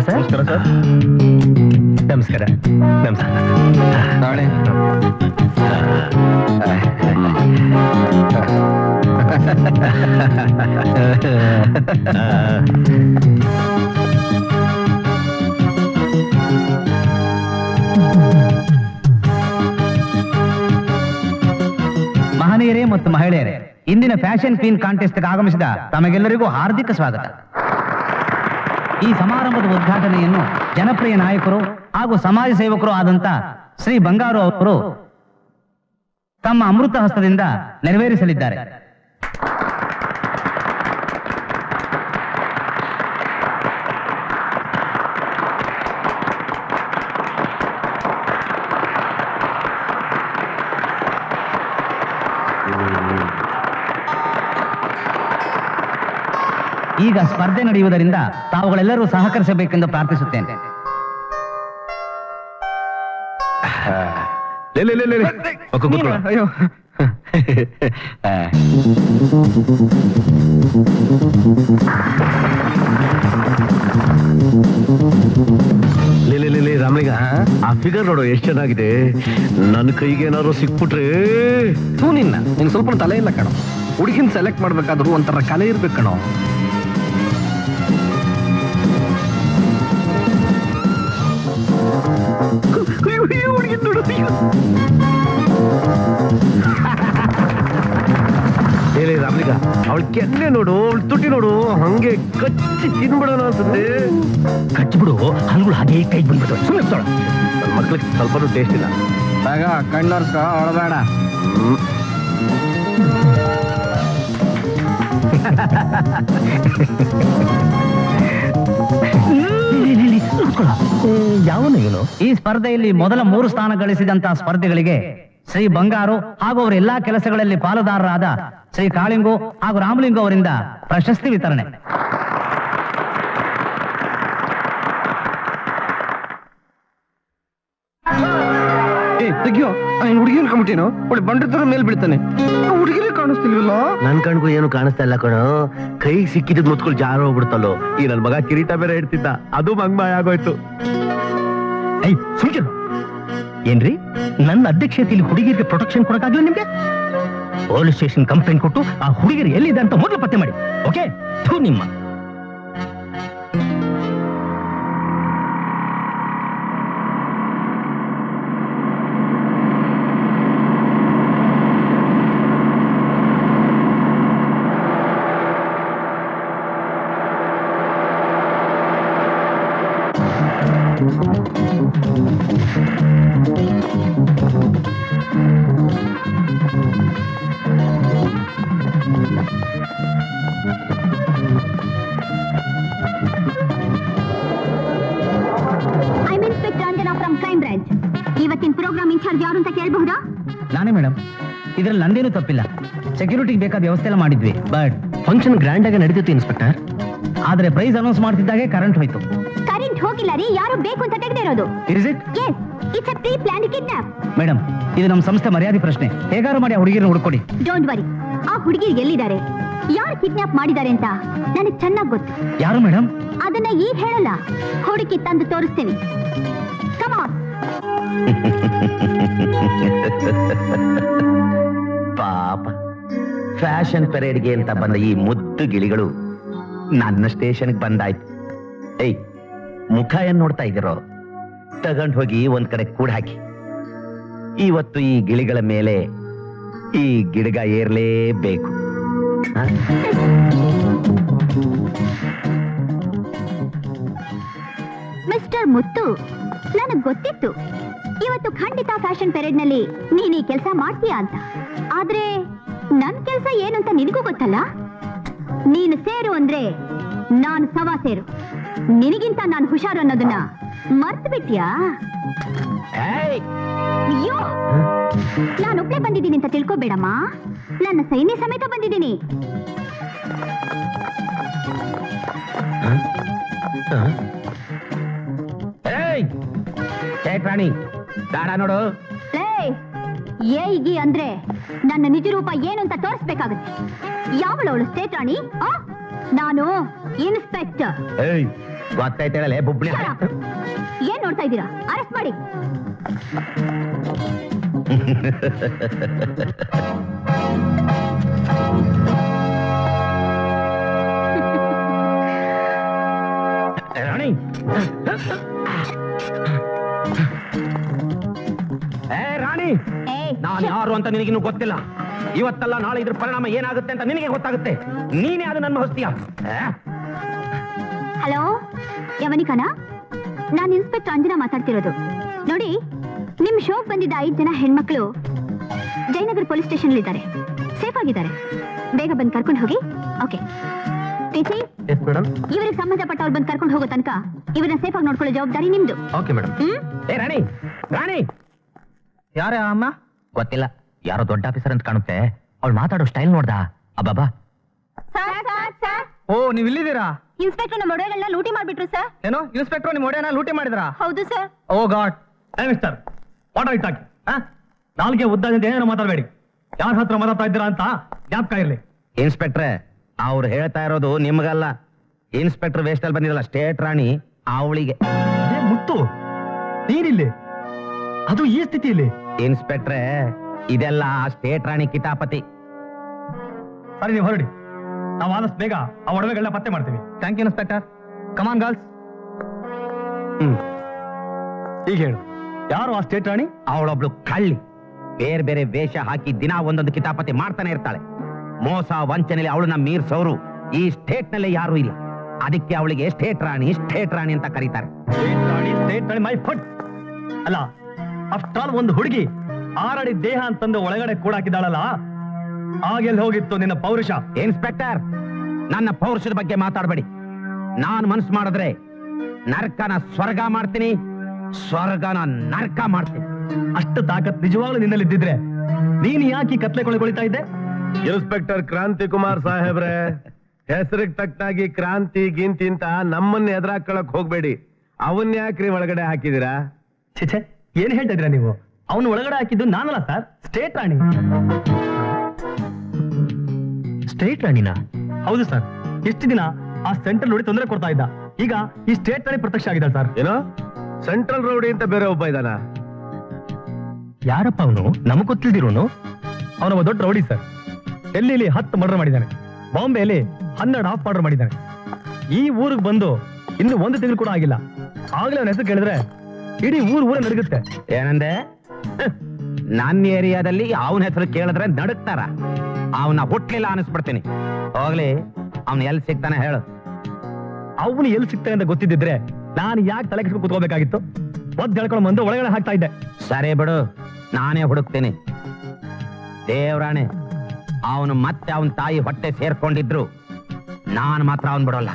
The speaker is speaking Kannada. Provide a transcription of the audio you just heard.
ಸರ್. ನಮಸ್ಕಾರ ಸರ್. ನಮಸ್ಕಾರ. ನಮಸ್ಕಾರ. ನಾಳೆ ಮಹನೀಯರೇ ಮತ್ತು ಮಹಿಳೆಯರೇ, ಇಂದಿನ ಫ್ಯಾಷನ್ ಕ್ವೀನ್ ಕಾಂಟೆಸ್ಟ್ಗೆ ಆಗಮಿಸಿದ ತಮಗೆಲ್ಲರಿಗೂ ಹಾರ್ದಿಕ ಸ್ವಾಗತ. ಈ ಸಮಾರಂಭದ ಉದ್ಘಾಟನೆಯನ್ನು ಜನಪ್ರಿಯ ನಾಯಕರು ಹಾಗೂ ಸಮಾಜ ಸೇವಕರು ಆದಂತ ಶ್ರೀ ಬಂಗಾರು ಅವರು ತಮ್ಮ ಅಮೃತ ಹಸ್ತದಿಂದ ನೆರವೇರಿಸಲಿದ್ದಾರೆ. ಈಗ ಸ್ಪರ್ಧೆ ನಡೆಯುವುದರಿಂದ ತಾವುಗಳೆಲ್ಲರೂ ಸಹಕರಿಸಬೇಕೆಂದು ಪ್ರಾರ್ಥಿಸುತ್ತೇನೆ. ಅಯ್ಯೋ ರಾಮಲಿಂಗ, ಆ ಫಿಗರ್ ನೋಡು ಎಷ್ಟು ಚೆನ್ನಾಗಿದೆ. ನನ್ನ ಕೈಗೆ ಏನಾದ್ರು ಸಿಕ್ಬಿಟ್ರೆ ನಿನ್ ಸ್ವಲ್ಪ ತಲೆ ಇಲ್ಲ ಕಣೋ. ಹುಡುಗಿನ ಸೆಲೆಕ್ಟ್ ಮಾಡ್ಬೇಕಾದ್ರೂ ಒಂಥರ ಕಲೆ ಇರ್ಬೇಕು ಕಣೋ. ಹೇಳಿ ರಾಮಲಿಂಗ, ಅವಳ ಕೆನ್ನೆ ನೋಡು, ಅವಳ ತುಟಿ ನೋಡು, ಹಂಗೆ ಕಚ್ಚಿ ತಿನ್ಬಿಡೋಣ ಅನ್ಸುತ್ತೆ. ಕಚ್ಚಿಬಿಡು, ಹಲ್ಗಳು ಹಾಗೆ ಕೈ ಬಂದ್ಬಿಟ್ಟು ಸುಮ್ಮನೆ ನನ್ನ ಮಕ್ಳಿಗೆ ಸ್ವಲ್ಪನೂ ಟೇಸ್ಟ್ ಇಲ್ಲ. ಆಗ ಕಣ್ಣರ್ಕ ಅಳಬೇಡ. ಯಾವನು ಇವನು? ಈ ಸ್ಪರ್ಧೆಯಲ್ಲಿ ಮೊದಲ 3 ಸ್ಥಾನ ಗಳಿಸಿದಂತಹ ಸ್ಪರ್ಧಿಗಳಿಗೆ ಶ್ರೀ ಬಂಗಾರು ಹಾಗೂ ಅವರ ಎಲ್ಲಾ ಕೆಲಸಗಳಲ್ಲಿ ಪಾಲುದಾರರಾದ ಶ್ರೀ ಕಾಳಿಂಗು ಹಾಗೂ ರಾಮಲಿಂಗು ಅವರಿಂದ ಪ್ರಶಸ್ತಿ ವಿತರಣೆ. ತೆಗಿಯೋ, ಹುಡುಗಿನ ಕಂಬಿಟ್ಟೇನು? ಒಳ್ಳೆ ಬಂಡ್ರ ತರ ಮೇಲ್ ಬೀಳ್ತಾನೆ. ಹುಡುಗಿನೇ ಕಾಣಿಸ್ತಿಲ್ವಲ್ಲ? ನನ್ ಕಣ್ಗೂ ಏನು ಕಾಣಿಸ್ತಾ ಇಲ್ಲ ಕಣೋ. ಕೈ ಸಿಕ್ಕಿದ್ ಮುತ್ಕೊಳ್ ಜಾರ ಹೋಗ್ಬಿಡ್ತಲ್ಲೋ. ಈ ನನ್ ಮಗ ಕಿರೀಟ ಬೇರೆ ಇಡ್ತಿದ್ದ, ಅದು ಮಂಗ್ಮಾಯ ಆಗೋಯ್ತು. ಏನ್ರಿ, ನನ್ನ ಅಧ್ಯಕ್ಷತೆಯಲ್ಲಿ ಹುಡುಗಿಯರಿಗೆ ಪ್ರೊಟೆಕ್ಷನ್ ಕೊಡಕ್ಕಾಗ್ಲಿಲ್ಲ ನಿಮ್ಗೆ? ಪೊಲೀಸ್ ಸ್ಟೇಷನ್ ಕಂಪ್ಲೇಂಟ್ ಕೊಟ್ಟು ಆ ಹುಡುಗಿಯರು ಎಲ್ಲಿದೆ ಅಂತ ಮೊದಲು ಪತ್ತೆ ಮಾಡಿ. ಓಕೆ? ನಿಮ್ಮ ಇವತ್ತಿನ ಪ್ರೋಗ್ರಾಮ್ ಇನ್ಚಾರ್ಜ್ ಯಾರು ಅಂತ ಕೇಳಬಹುದಾ? ನಾನೇ ಮೇಡಮ್. ಇದ್ರಲ್ಲಿ ನಂದೇನು ತಪ್ಪಿಲ್ಲ. ಸೆಕ್ಯೂರಿಟಿಗೆ ಬೇಕಾದ ವ್ಯವಸ್ಥೆ ಎಲ್ಲ ಮಾಡಿದ್ವಿ. ಬಟ್ ಫಂಕ್ಷನ್ ಗ್ರ್ಯಾಂಡ್ ಆಗಿ ನಡೆದಿತ್ತು ಇನ್ಸ್ಪೆಕ್ಟರ್. ಆದ್ರೆ ಪ್ರೈಸ್ ಅನೌನ್ಸ್ ಮಾಡ್ತಿದ್ದಾಗೆ ಕರೆಂಟ್ ಹೋಯ್ತು. ಕರೆಂಟ್ ಹೋಗಿಲ್ಲ ರೀ, ಯಾರು ಬೇಕು ಅಂತ ತೆಗೆದಿರೋದು. Is it? Yes, it's a pre-planned kidnap. Madam, ಇದು ನಮ್ಮ ಸಂಸ್ಥೆ ಮರ್ಯಾದೆ ಪ್ರಶ್ನೆ. ಹೇಗಾರು ಮಾಡಿ ಆ ಹುಡುಗಿರನ್ನ ಹುಡುಕೊಡಿ. ಡೋಂಟ್ ವರಿ, ಆ ಹುಡುಗಿರು ಎಲ್ಲಿದ್ದಾರೆ, ಯಾರು ಕಿಡ್ನಾಪ್ ಮಾಡಿದ್ದಾರೆ ಅಂತ ನನಗೆ ಚೆನ್ನಾಗಿ ಗೊತ್ತು. ಯಾರು ಮೇಡಮ್? ಅದನ್ನ ಈಗ ಹೇಳಲ್ಲ, ಹುಡುಕಿ ತಂದು ತೋರಿಸ್ತೀನಿ. Come on. ಪಾಪ, ಫ್ಯಾಷನ್ ಪೆರೇಡ್ಗೆ ಅಂತ ಬಂದ ಈ ಮುದ್ದು ಗಿಳಿಗಳು ನನ್ನ ಸ್ಟೇಷನ್ಗೆ ಬಂದಾಯ್ತು. ಏಯ್, ಮುಖ ಏನ್ ನೋಡ್ತಾ ಇದ್ದೀರೋ? ತಗೊಂಡು ಹೋಗಿ ಒಂದ್ ಕಡೆ ಕೂಡ ಹಾಕಿ. ಇವತ್ತು ಈ ಗಿಳಿಗಳ ಮೇಲೆ ಈ ಗಿಡಗ ಏರ್ಲೇಬೇಕು. ಮಿಸ್ಟರ್ ಮುತ್ತು, ನನಗ್ ಗೊತ್ತಿತ್ತು ಇವತ್ತು ಖಂಡಿತ ಫ್ಯಾಷನ್ ಪೆರೇಡ್ ನಲ್ಲಿ ನೀನ್ ಈ ಕೆಲಸ ಮಾಡ್ತೀಯಾ ಅಂತ. ಆದ್ರೆ ನನ್ ಕೆಲಸ ಏನು ಅಂತ ನಿನಗೂ ಗೊತ್ತಲ್ಲ. ನೀನು ಸೇರು ಅಂದ್ರೆ ನಾನು ಸವಾ ಸೇರು. ನಿನಗಿಂತ ನಾನು ಹುಷಾರು ಅನ್ನೋದನ್ನ ಮರ್ತು ಬಿಟ್ಯಾ? ಅಯ್ಯೋ, ನಾನೊಬ್ಳೆ ಬಂದಿದ್ದೀನಿ ಅಂತ ತಿಳ್ಕೊಬೇಡಮ್ಮ. ನನ್ನ ಸೈನ್ಯ ಸಮೇತ ಬಂದಿದ್ದೀನಿ. ರಾಣಿ, ದಾಡ ನೋಡು. ಏಗಿ ಅಂದ್ರೆ ನನ್ನ ನಿಜ ರೂಪ ಏನು ಅಂತ ತೋರಿಸ್ಬೇಕಾಗುತ್ತೆ. ಯಾವಳವಳು ಸ್ಟೇಟ್ ರಾಣಿ? ನಾನು ಇನ್ಸ್ಪೆಕ್ಟರ್. ಗೊತ್ತಾಯ್ತೇಳಲೆ ಬುಬ್ಳಿ. Shut up. ಏನ್ ನೋಡ್ತಾ ಇದ್ದೀರಾ? ಅರೆಸ್ಟ್ ಮಾಡಿ. ರಾಣಿ, ರಾಣಿ, ನಾನು ಯಾರು ಅಂತ ನಿನಗಿನ್ನೂ ಗೊತ್ತಿಲ್ಲ. ಇವತ್ತಲ್ಲ ನಾಳೆ ಇದ್ರ ಪರಿಣಾಮ ಏನಾಗುತ್ತೆ ಅಂತ ನಿನಗೆ ಗೊತ್ತಾಗುತ್ತೆ. ನೀನೇ ಅದು ನನ್ನ ಹೊಸ್ತಿಯ. ಹಲೋ, ಯವನಿಕನಾ? ನಾನು ಇನ್ಸ್ಪೆಕ್ಟರ್ ಅಂಜನಾ ಮಾತಾಡ್ತಿರೋದು. ನೋಡಿ, ನಿಮ್ ಶೋಕ್ ಬಂದಿದ್ದ 5 ಜನ ಹೆಣ್ಮಕ್ಳು ಜಯನಗರ್ ಪೊಲೀಸ್ ಸ್ಟೇಷನ್ ಇದ್ದಾರೆ. ಸೇಫ್ ಆಗಿದ್ದಾರೆ. ಬೇಗ ಬಂದು ಕರ್ಕೊಂಡು ಹೋಗಿ. ಓಕೆ ಟೀಚಿ, ಇವ್ರಿಗೆ ಸಂಬಂಧಪಟ್ಟವ್ರು ಬಂದು ಕರ್ಕೊಂಡು ಹೋಗೋ ತನಕ ಇವ್ರನ್ನ ಸೇಫ್ ಆಗಿ ನೋಡ್ಕೊಳ್ಳೋ ಜವಾಬ್ದಾರಿ ನಿಮ್ದು. Okay madam. ಏ ರಾಣಿ, ರಾಣಿ, ಯಾರೇ ಅಮ್ಮ? ಗೊತ್ತಿಲ್ಲ, ಯಾರೋ ದೊಡ್ಡ ಆಫೀಸರ್ ಅಂತ ಕಾಣುತ್ತೆ. ಅವಳು ಮಾತಾಡೋ ಸ್ಟೈಲ್ ನೋಡ್ದಾ? ಅಬ್ಬಾಬಾ. ಓ, ನೀವ್ ಇಲ್ಲಿದ್ದೀರಾ? ಇನ್ಸ್ಪೆಕ್ಟರ್ ನಮ್ಮ ಒಡೆಗಳನ್ನ ಲೂಟಿ ಮಾಡ್ಬಿಟ್ರು ಸರ್. ಏನೋ ಇನ್ಸ್ಪೆಕ್ಟರ್ ನಿಮ್ ಒಡೆಯನ್ನ ಲೂಟಿ ಮಾಡಿದ್ರಾ? ಹೌದು sir. Oh god. Mister what are you talking? ನಾಲ್ಗೆ ಉದ್ದಾದಿಂದ ಏನೇನು ಮಾತಾಡಬೇಡಿ. ಯಾರ ಹತ್ರ ಮಾತಾಡ್ತಾ ಇದ್ದೀರಾ ಅಂತ ಜ್ಞಾಪಕ ಇರಲಿ. ಇನ್ಸ್ಪೆಕ್ಟ್ರೆ, ಅವ್ರು ಹೇಳ್ತಾ ಇರೋದು ನಿಮ್ಗಲ್ಲ. ಇನ್ಸ್ಪೆಕ್ಟರ್ ವೇಸ್ಟ್ ಅಲ್ಲಿ ಬಂದಿರಲ್ಲ ಸ್ಟೇಟ್ ರಾಣಿ, ಅವಳಿಗೆ. ಮುತ್ತು, ನೀನಿಲ್ಲಿ, ಅದು ಈ ಸ್ಥಿತಿಯಲ್ಲಿ? ಇನ್ಸ್ಪೆಕ್ಟ್ರೆ, ಇದೆಲ್ಲ ಸ್ಟೇಟ್ ರಾಣಿ ಕಿತಾಪತಿ. ಸರಿ, ನೀವು ಹೊರಡಿ. ನಾವು ಆದಷ್ಟು ಬೇಗ ಆ ಒಡವೆಗಳನ್ನ ಪತ್ತೆ ಮಾಡ್ತೀವಿ. Thank you inspector. Come on girls. ಈಗ ಹೇಳು, ಯಾರು ಆ ಸ್ಟೇಟ್ ರಾಣಿ? ಅವಳೊಬ್ಳು ಕಳ್ಳಿ. ಬೇರೆ ಬೇರೆ ವೇಷ ಹಾಕಿ ದಿನ ಒಂದೊಂದು ಕಿತಾಪತಿ ಮಾಡ್ತಾನೆ ಇರ್ತಾಳೆ. ಮೋಸ ವಂಚನೆಯಲ್ಲಿ ಅವಳನ್ನ ಮೀರ್ಸೋರು ಈ ಸ್ಟೇಟ್ ನಲ್ಲಿ ಯಾರು ಇಲ್ಲ. ಅದಕ್ಕೆ ಅವಳಿಗೆ ಸ್ಟೇಟ್ ರಾಣಿ ಅಂತ ಕರೀತಾರೆ. State Rani my foot. ಅಲ್ಲ, ಅಷ್ಟಾಲ್ ಒಂದು ಹುಡುಗಿ 6 ಅಡಿ ದೇಹ ಅಂತಂದು ಒಳಗಡೆ ಕೂಡ ಹಾಕಿದಾಳಲ್ಲ, ಆಗೆಲ್ಲಿ ಹೋಗಿತ್ತು ನಿನ್ನ ಪೌರುಷ? ಇನ್ಸ್ಪೆಕ್ಟರ್, ನನ್ನ ಪೌರುಷದ ಬಗ್ಗೆ ಮಾತಾಡಬೇಡಿ. ನಾನ್ ಮನಸ್ಸು ಮಾಡಿದ್ರೆ ನರ್ಕನ ಸ್ವರ್ಗ ಮಾಡ್ತೀನಿ, ಸ್ವರ್ಗನ ನರ್ಕ ಮಾಡ್ತೀನಿ. ಅಷ್ಟು ತಾಕತ್ ನಿಜವಾಗ್ಲೂ ನಿನ್ನಲ್ಲಿ ಇದ್ದಿದ್ರೆ ನೀನ್ ಯಾಕೆ ಕತ್ಲೆ ಕೊಳಿತಾ ಇದ್ದೆ? ಇನ್ಸ್ಪೆಕ್ಟರ್ ಕ್ರಾಂತಿ ಕುಮಾರ್ ಸಾಹೇಬ್ರೆ, ಹೆಸರಿಗೆ ತಕ್ಕಾಗಿ ಕ್ರಾಂತಿ ಗಿಂತಿ ಅಂತ ನಮ್ಮನ್ನ ಎದುರಾಕೊಳ್ಳಕ್ ಹೋಗ್ಬೇಡಿ. ಅವನ್ ಯಾಕ್ರಿ ಒಳಗಡೆ ಹಾಕಿದಿರಾ? ಛೇ, ಏನ್ ಹೇಳ್ತಾ ಇದ್ದೀರಾ ನೀವು? ಅವನು ಒಳಗಡೆ ಹಾಕಿದ್ದು ನಾನಲ್ಲ ಸರ್, ಸ್ಟೇಟ್ ರಾಣಿ. ಸ್ಟೇಟ್ ರಾಣಿನಾ? ಹೌದು ಸರ್. ಎಷ್ಟು ದಿನ ಆ ಸೆಂಟ್ರಲ್ ನೋಡಿ ತೊಂದರೆ ಕೊಡ್ತಾ ಇದ್ದ, ಈಗ ಈ ಸ್ಟೇಟ್ ರಾಣಿ ಪ್ರತ್ಯಕ್ಷ ಆಗಿದ್ದಾಳೆ ಸರ್. ಏನೋ ಸೆಂಟ್ರಲ್ ರೌಡಿ ಅಂತ ಬೇರೆ ಒಬ್ಬ ಇದಾನ? ಯಾರಪ್ಪ ಅವನು? ನಮಗ್ ಗೊತ್ತಿಲ್ದಿರೋನು. ಅವನೊಬ್ಬ ದೊಡ್ಡ ರೌಡಿ ಸರ್. ಡೆಲ್ಲಿಲಿ 10 ಮರ್ಡರ್ ಮಾಡಿದ್ದಾನೆ, ಬಾಂಬೆಯಲ್ಲಿ 12 ಹಾಫ್ ಮರ್ಡರ್ ಮಾಡಿದ್ದಾನೆ. ಈ ಊರಿಗೆ ಬಂದು ಇನ್ನು 1 ತಿಂಗಳು ಕೂಡ ಆಗಿಲ್ಲ. ಆಗ್ಲೇ ಅವನ ಹೆಸರು ಕೇಳಿದ್ರೆ ಇಡೀ ಊರೇ ನಡುಗುತ್ತೆ. ಏನಂದೆ? ನನ್ನ ಏರಿಯಾದಲ್ಲಿ ಅವನ ಹೆಸರು ಕೇಳಿದ್ರೆ ನಡುಕ್ತಾರ. ಅವನ ಹುಟ್ಲಿಲ್ಲ ಅನಿಸ್ಬಿಡ್ತೀನಿ. ಹೋಗ್ಲಿ, ಅವನ್ ಎಲ್ಲಿ ಸಿಗ್ತಾನೆ ಹೇಳು. ಅವನು ಎಲ್ಲಿ ಸಿಗ್ತಾನೆ ಅಂತ ಗೊತ್ತಿದ್ದಿದ್ರೆ ನಾನು ಯಾಕೆ ತಲೆ ಕೆಡ್ಕೊಂಡು ಕೂತ್ಕೋಬೇಕಾಗಿತ್ತು? ಒದ್ದು ಹೇಳ್ಕೊಂಡು ಬಂದು ಒಳಗಡೆ ಹಾಕ್ತಾ ಇದ್ದೆ. ಸರಿ ಬಿಡು, ನಾನೇ ಹುಡುಕ್ತೀನಿ. ದೇವ್ರಾಣೆ, ಅವನು ಮತ್ತೆ ಅವನ ತಾಯಿ ಹೊಟ್ಟೆ ಸೇರ್ಕೊಂಡಿದ್ರು ನಾನು ಮಾತ್ರ ಅವನ್ ಬಿಡೋಲ್ಲ.